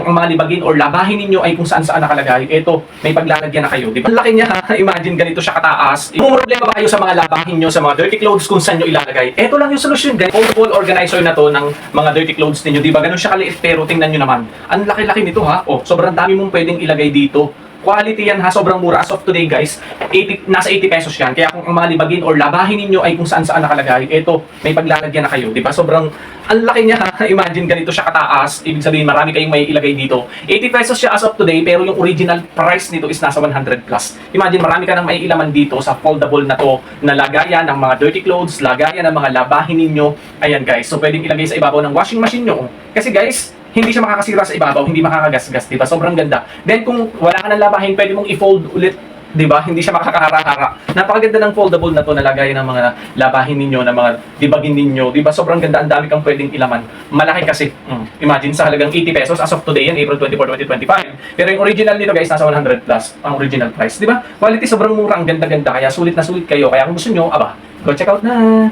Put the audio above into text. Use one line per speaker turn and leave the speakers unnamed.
Ang mga libagin or labahin ninyo ay kung saan-saan nakalagay. Ito, may paglalagyan na kayo, di ba? Ang laki niya ha, imagine ganito siya kataas. Kung problema ba kayo sa mga labahin nyo, sa mga dirty clothes, kung saan nyo ilalagay, ito lang yung solusyon, guys. Foldable organizer na to ng mga dirty clothes ninyo, di ba? Ganun siya kaliit, pero tingnan nyo naman. Ang laki-laki nito ha. Oh, sobrang dami mong pwedeng ilagay dito. Quality yan ha, sobrang mura. As of today guys, nasa 80 pesos yan. Kaya kung ang mga libagin or labahin ninyo ay kung saan-saan nakalagay, ito, may paglalagyan na kayo, di ba? Sobrang, ang laki niya ha, imagine ganito siya kataas, ibig sabihin marami kayong may ilagay dito. 80 pesos siya as of today, pero yung original price nito is nasa 100 plus. Imagine marami ka nang may ilaman dito sa foldable na to, na lagayan ng mga dirty clothes, lagayan ng mga labahin ninyo. Ayan guys, so pwedeng ilagay sa ibabaw ng washing machine nyo. Kasi guys, hindi siya makakasira sa ibabaw, hindi makakagasgas, di ba? Sobrang ganda. Then kung wala ka ng labahin, pwede mong i-fold ulit, di ba? Hindi siya makakahara-hara. Napakaganda ng foldable na to, na lagayan ng mga labahin ninyo, ng mga libagin ninyo, di ba? Sobrang ganda, ang dami kang pwedeng ilaman. Malaki kasi. Imagine sa halagang 80 pesos as of today, yan April 24, 2025. Pero yung original nito guys, nasa 100 plus ang original price, di ba? Quality sobrang mura, ang ganda-ganda, kaya sulit na sulit kayo. Kaya kung gusto nyo, aba, go check out na!